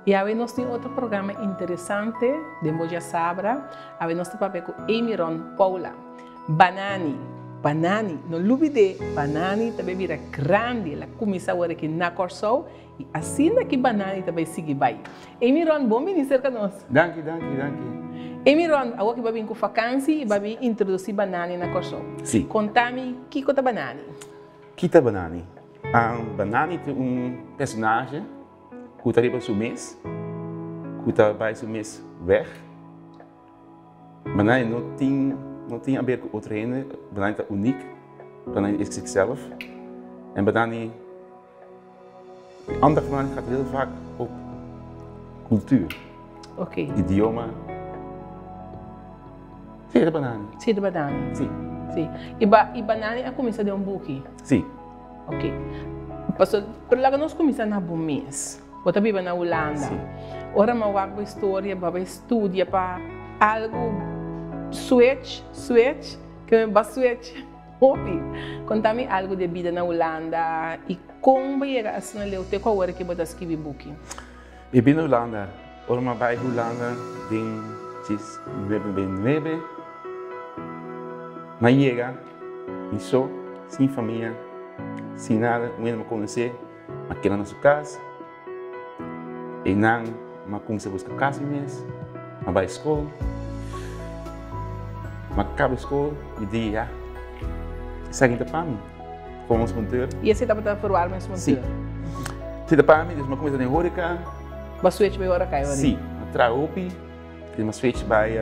E aí nós temos outro programa interessante de Moja Sabra. Aí nós temos papel com Emyron Paula. Bananie, não duvide, Bananie também vira grande, ela começa agora aqui na Kòrsou e assim que Bananie também segue bem. Emyron, bom ministro conosco. Danke. Emyron, agora que vai vir com vacância e vai vir introduzir Bananie na Kòrsou. Sim. Conta-me, o que é Bananie? Bananie? Bananie é personagem que está para o mês, que está para o mês weg. Bananie não tem a ver com outra gente, Bananie é único, Bananie é zichzelf. En Bananie, de aandacht van Bananie gaat heel vaak op cultuur, idioma. Zie de Bananie? Zie de Bananie? Sim. E Bananie é começar de book? Sim. Ok. Pero lá nós começamos na bom mês. Eu também na Holanda. Sim. Ora, eu vou história, vou estudar para algo switch, que eu vou switch. Conta-me algo de vida na Holanda e como chega a ser o teu qual que você escreve book? Eu vim na Holanda. Ora, eu vai Holanda em 2009. Mas chega, e só, sem família, sem nada, eu não me conhecer, mas quero na sua casa. E não, mas comecei a buscar casa mesmo, mas vai à escola. Mas acaba a escola e digo, segue para mim, fomos montar. E você estava formado mesmo? Sim. Você para mim, mas comecei a Curacao. Mas switch vai agora cá, sim, atrás opi, mas switch vai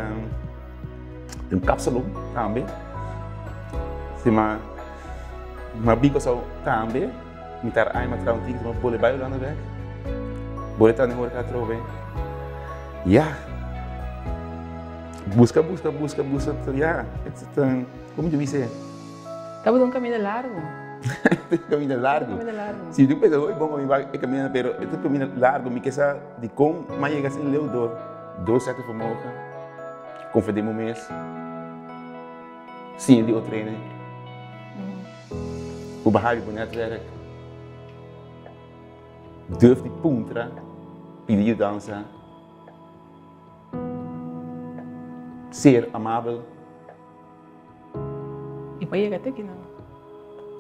um cápsula também. Sim, mas bico só também, me tar aí mas traum tig, mas boleh baio lá na weg, boleh estar nem Curacao trove. Busca, já, como eu disse. Estava um caminho largo. Caminho largo. Se eu penso, oi, bom, eu caminho, pero este caminho largo, me quer de como, mas chega assim, leu dois certos vermogen, confundimos mesmo, sim, de outro treino, o barragem do netwerk, durf de puntra, pedir dança, ser amável. E para chegar até aqui não?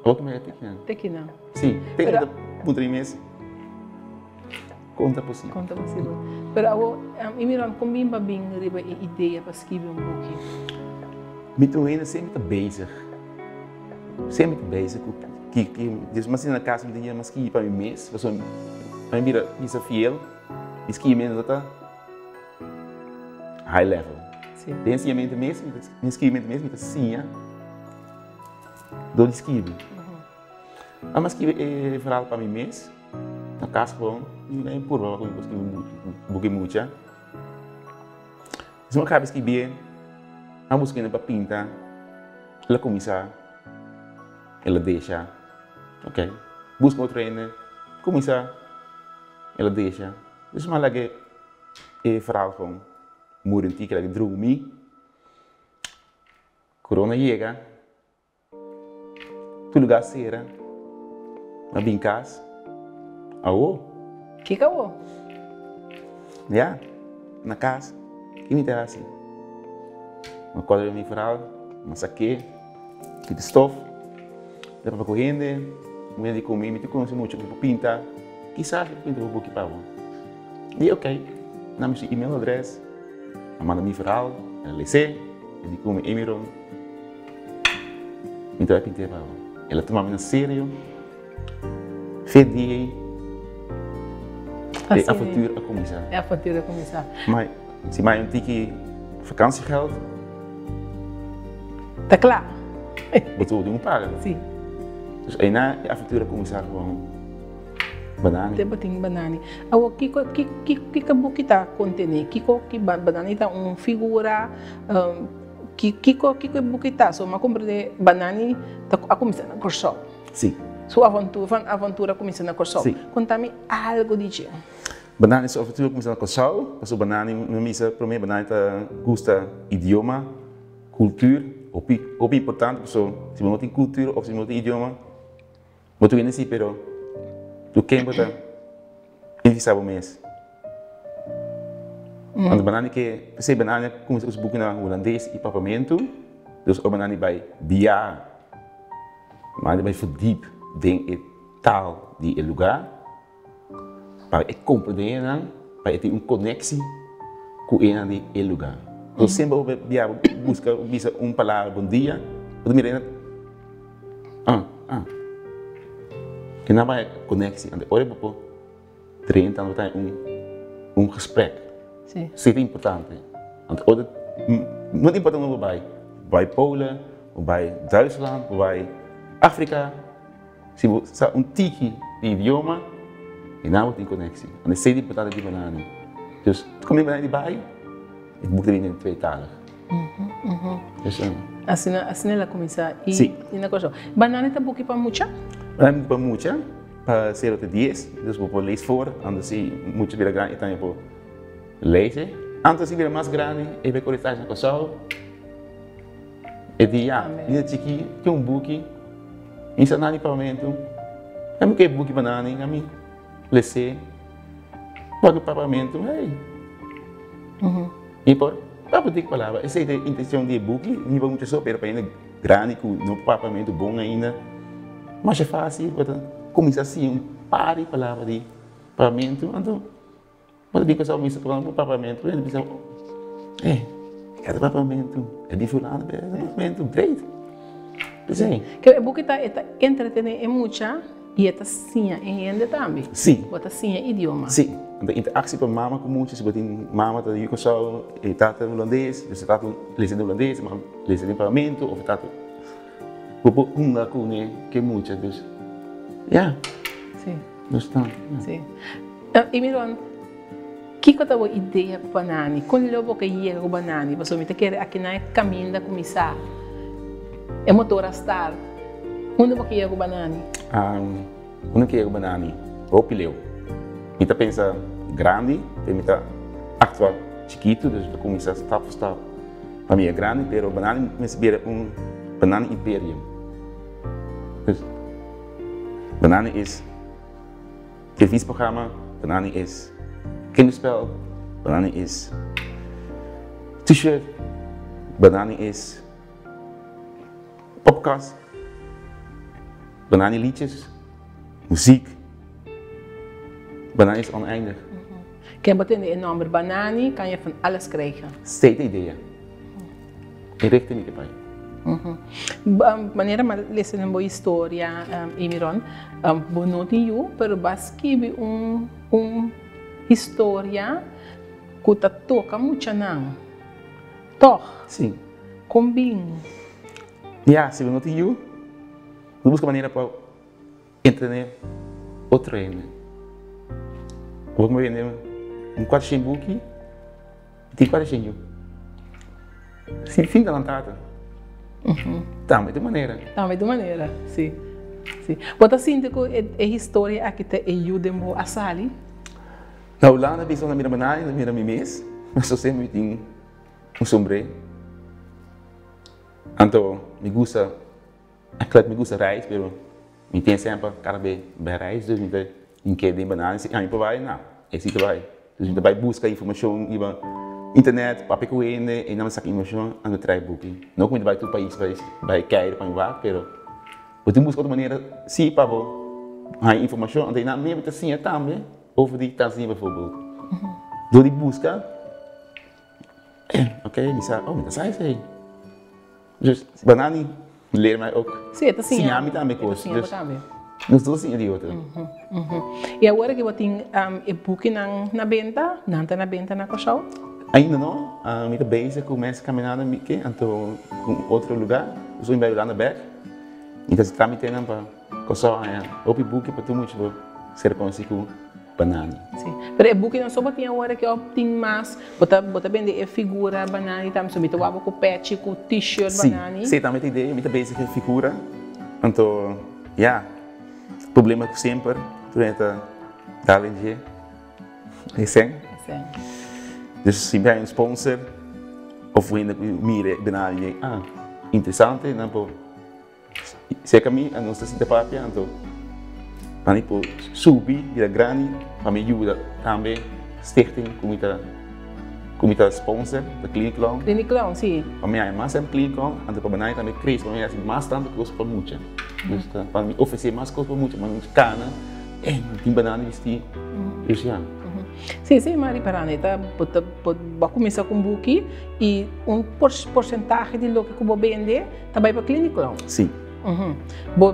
Outro me até aqui não. Até aqui não? Sim, tem que puntra imensa. Conta possível. Conta possível. Pero Emyron, como bem bem riba ideia para escrever book? Me tô ainda sempre bezig. Sempre bezig. Mas na casa me mas que para mim mês, você para mim isso fiel, isso que menos tá high level. Sim. Tem ensinamento mesmo, ensinamento mesmo, tá sim, do esquive. Mas que é falar para mim mês, na casa bom, não é por favor, eu escrevo book muito. Se eu acabo de escrever, eu busco para pintar, ela começa, ela deixa, ok? Busca outro ainda, começa, ela deixa. Dus maar lagi verhaal gewoon moeder en lagi droeg me. Corona chega, tu lugar será, na bem casa, awor. Que awor? Ja, na casa, que me terá assim. Uma coisa de verhaal, mas aqui, que de stof, dá para correndo, mulher de comer, me tu conhece muito, para pintar, quizás eu pinto um pouquinho para avô. E ok, na minha e-mail address, manda me verhaal, ela esei, e de como Emyron, então eu pintei para avô. Ela toma-me na sério, fedei, e a aventura a começar. É a aventura a começar. Mas se mais um tique vakantiegeld, tá claro? betul de paga. Sim. Dus aí na aventura a começar com Bananie. Tem bating Bananie. Awo que book tá contene? Que Bananie tá figura que book tá so uma komprondé Bananie tá a começar na Kòrsou. Sim. Sua aventura começa na Kòrsou. Sim. Conta-me algo disso. Bananie sua aventura começa na Kòrsou. Passo Bananie me misa promé Bananie tá gosta idioma, cultura, o importante passo se não tem cultura ou se não tem idioma, boto ainda sim, pero tu quem bota invisível mês. Want Bananie que se Bananie como se boeken na holandês e papamento, dus o Bananie bij biahe, maar bij verdiep denk ik taal die el lugar, para ik komprondé para ik ter conexie com ele el lugar. Dus sempre o biahe busca bisa palavra bom dia, eu me e na vai conexie, ande ore popo train dan wat gesprek. Sim. Isso é importante. Want muito importante bij Polen, bij Duitsland, bij Afrika. Se você tiki de idioma, e não tem conexão. En dat is zeer important die Bananie. Dus kom je Bananie bij, het boek erin in tweetalig. Dus assim ela começa e sim. na coisa. Bananie tá book para mucha? Bananie para mucha, para 0 até 10. Dus we lezen voor, anders zie mucha weer grande, dan je po lezen. Antes ik weer mais grande, ik ben collectage na Kòrsou. E di ja, niet chiqui, tem boekje. Isso não é pagamento. Eu me book Bananie, eu me lese, pago pagamento, hey. E por, papo dic palavra, essa é a intenção de book, não vou muito só, pero para ainda grande, com no pagamento bom ainda, mas é fácil, começar assim, par de palavra de pagamento, então, quando digo só isso, falando pagamento, ele pensa, cada pagamento, é de fulano, é pagamento, great. Sim. Que o book está entretenido em mucha e está sim em ainda também. Sim. Bota sim em idioma. Sim. A interação com mama com muitos, botin mama está de Kòrsou, e tata holandês, você está lendo holandês, mas lendo em parlamento, ou tata popo lacune que muitas, dus, ja. Sim. Dus dan. Sim. Emyron, que que a ideia para Bananie? Quando eu vou que ir com Bananie, você me quer aqui na caminho da começar. É motor a estar. Onde você quer ir com Bananie? Onde quer ir com Bananie? O pileu. Mita pensa grande, mita actual chiquito, dus we começar stap por stap. Para mim é grande, pero Bananie começa a Bananie imperium. Dus Bananie is televisieprogramma, Bananie is kinderspel, Bananie is t-shirt, Bananie is podcast, Bananie liedjes, muziek. Bananie is oneindig. Kijk, wat in de enorme Bananie kan je van alles krijgen. Steeds ideeën. Ik richt er niet bij. Maneira mais lezen een boa história, Emyron, bonoti you, pero basquibi história que ta toca muito não. Toch? Sim. Combin. Ja, se bonoti you, eu busco maneira para entender outro ainda. Vou me vender quadro de book, tem quadro de se fim da lantada. Também de maneira. Também de maneira, sim. Sim. Bota sinto que a história aqui te ajuda a sair. Na Holanda, eu na minha Bananie, na minha mês, mas eu sempre tenho sombrero. Então, me gusta, claro, me gusta reis, pero me tem sempre cara bem reis, dus me tem em que de Bananie, se aí vai, não, esse que vai. Dus me vai buscar informação, iba internet, papel corrente, e não saca informação, ando trai booking. Não como vai todo país, vai cair para enviar, pero eu busco outra maneira, se para a informação, ando na mesma assim também, over die Tanzania bijvoorbeeld. Door die busca, oké, die zei, oh, dat zei ze. Dus Bananie leert mij ook. Sim, tá sim. Sim, a mim também coisa. Dus nos dois sim idiota. E agora que eu tenho e-book na venda, não está na venda na Kòrsou? Ainda não, eu estou bezig com mensen caminhando aqui, então com outro lugar, eu estou em Holanda Berg. Então se tramitando para Kòrsou, op e-book para tu muito ser consigo Bananie. Sim. Mas e-book não só botinha agora que eu tenho mais, bota vender a figura Bananie, também só bota com patch, com t-shirt Bananie. Sim, também tem ideia, eu estou bezig com figura, então, ja, problema que sempre durante a talent recém. Dus se bij een sponsor of we meer Bananie, interessante, dan po se kami ang gusto sa papia, então pani po subi vira grande, para me ajuda também stichting como ita como está sponsor da Clinic Long. Clinic Long, sim. Para mim é mais um Clinic Long, então para Bananie também krese, para mim é mais tanto coisa para muito. Para mim oferecer mais coisa para muito, mas não cana, tem Bananie vestir esse ano. Sim, sim, Mari Paraneta, pode começar com buki e porcentagem de loke que você vende também para Clinic Long. Sim.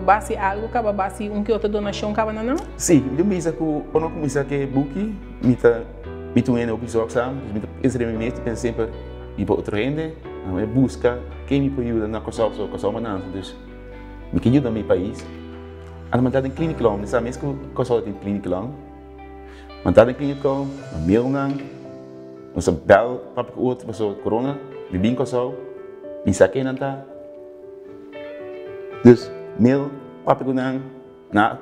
Base algo, acaba base que outra donação, acaba não? Sim, eu me dizer que quando eu comecei a que buki, me tu ainda opção sabe, me extremamente penso sempre ir para outro rende, eu busca quem me pode ajudar na Kòrsou manança, dus me que ajuda no meu país. A mandar em Clinic Long, sabe mesmo que Kòrsou tem Clinic Long. Mandar em Clinic Long, mail não, nós bel para outra pessoa corona, me bem Kòrsou, me saquei não tá. Dus mail para não na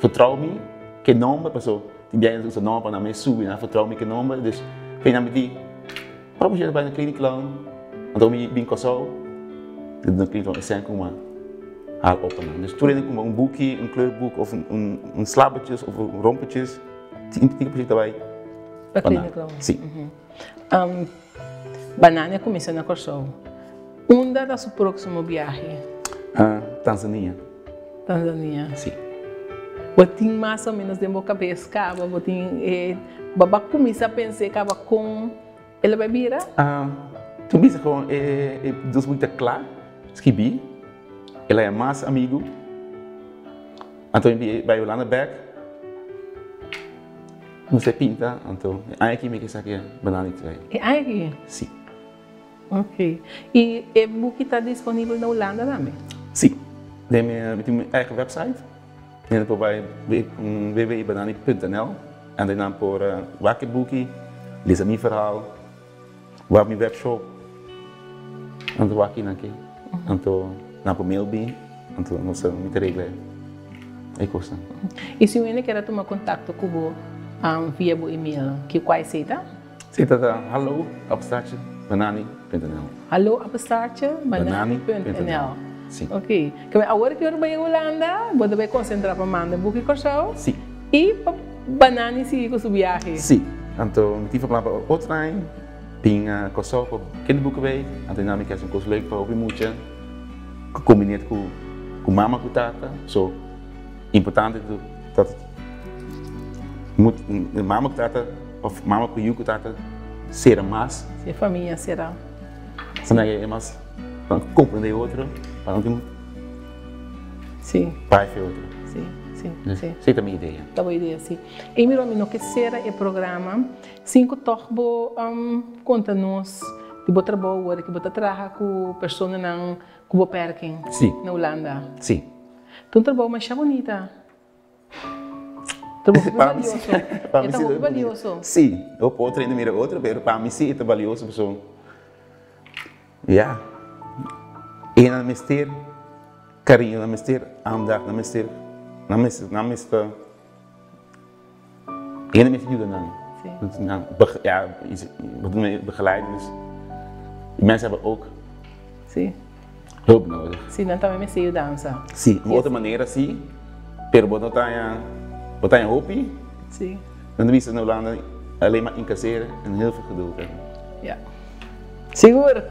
vertrouw-me que nome pessoa die biahe usa nome para me subir, na vertrouw-me que nome, dus vem na me para você vai na Clinic Long, então me bem Kòrsou, na Clinic Long é como haal openen. Dus toen ik een boekje, een kleurboek of een slabbertjes of een rompetjes, 10% daarbij. Para Clinic Long. Sim. Bananie começou na Kòrsou. Onde é o seu próximo biahe? Tanzania. Tanzania. Sim. Você tem mais ou menos dentro da cabeça, caba, você tem, você começa a pensar caba com ele vai bira? Tu me diz que dos muito claro, escrevi, ele é mais amigo, então vai Holanda back, você pinta, então aqui me quer que Bananie vai. É aqui? Sim. Ok. E o book está disponível na Holanda também? Sim. Tem minha eigen website. En dan bij www.bananie.nl en dan voor welke boekje, lees mijn verhaal, waar mijn webshop, en dan waar ik en dan naar de mail bij, en dan moet je met regelen. E se você quer tomar contato com você via o e-mail, que qual é a Zeta hallo@bananie.nl. hallo@bananie.nl. Sim. Ok. Agora que eu vou em Holanda, você vai concentrar para mandar book Kòrsou? Sim. E para Bananie seguir com o viagem? Sim. Então, tive para outro time, tem Kòrsou para kinderboeken bij, en dan ik een kost leuk voor op je moedje, gecombineerd com mama com tata, so importante dat moet mama com tata of mama com you com tata ser mais. Se família será. Senão é mais para komprondé outro, para não ter sim. pai e outro. Sim, sim, sim. Sei também ideia. Tá boa ideia, sim. Emyron, no que será o programa, 5 torbo conta-nos de boa trabalho, que boa trabalha com pessoas não que boa perquem na Holanda. Sim. Tu trabalho mais bonita. Trabalho valioso. É tão valioso. Sim, eu posso treinar outro, mas para mim sim é valioso, pessoal. Ja. En dan mister carinho, dan mister aandacht, dan mister en dan mister jullie dan. Ja, we doen begeleiden, dus die mensen hebben ook hulp nodig. Sim, dan também me sei dança. Sim, de outra maneira sim, pero botar een hobby. Sim. Dan doen we na Holanda alleen maar incasseren en heel veel geduld hebben. Ja. Sigur.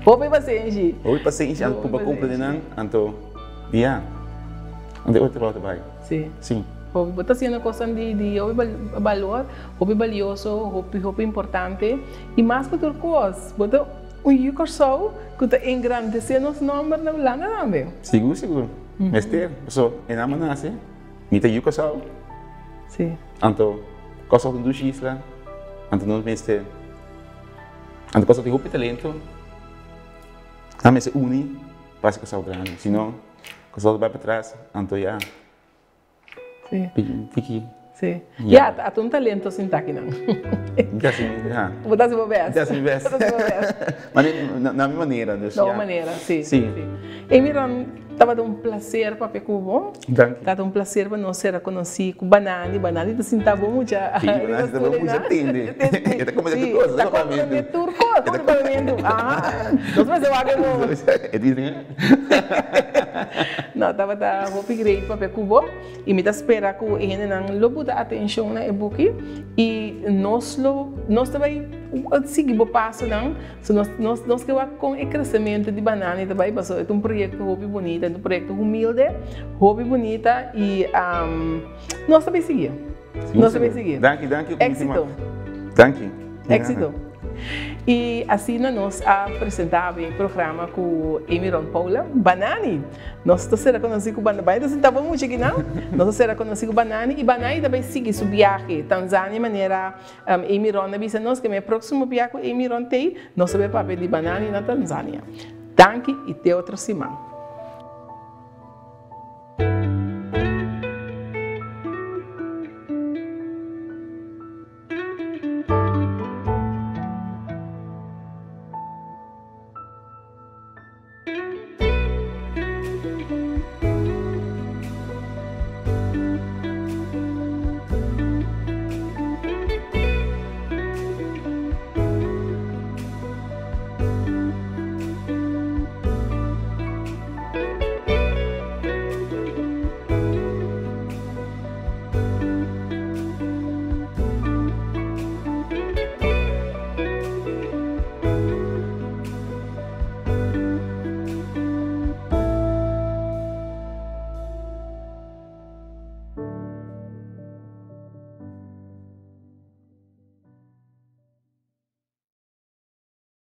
Hobby paciente. Hobby paciente, aan para komprondé não, então, ja, onde outro lado vai. Sim. Sim. Hobby, bota sendo coisa de hobby valor, hobby valioso, hobby importante e mais que outra coisa, bota Kòrsou que está engrandecendo os números na Holanda também. Sigur. Mestre, pessoal, é na nase, mita Kòrsou. Sim. Então, Kòrsou tem duas islas, então nós mestre, então Kòrsou tem muito talento. A mesa une para se Kòrsou grande, senão Kòrsou vai para trás, então já. Sim. Fique. Sim. Já, há um talento sem tá aqui não. Já sim, já. Botar se bobesse. Já se bobesse. Mas na minha maneira, da minha maneira, sim. Sim. Emyron, Estava um prazer para Cuba. Estava um prazer para nós ser conhecidos com Bananie. Bananie está sentado muito. Sim, Bananie está muito atende. Está comendo tudo coisa. Está comendo tudo coisa. Está comendo. Nós vamos fazer algo. É Disney? Não, estava muito great para Cuba. E me está esperando que ele não lobo da atenção na época. E nós também seguimos o passo, não? Nós que com o crescimento de Bananie também passou. É um projeto muito bonito, é um projeto humilde, muito bonito e nós também seguimos. Nós também seguimos. Danke. Éxito. Danke. Éxito. E assim nós apresentamos o programa com Emyron Paula, Bananie. Nós estamos conhecidos com Bananie, nós estamos muito aqui, não? Nós estamos conhecidos com Bananie e Bananie também segue seu biahe. Tanzânia, maneira, Emyron avisa nós que o próximo biahe com Emyron tem, nós vamos para de Bananie na Tanzânia. Danke e até outro siman.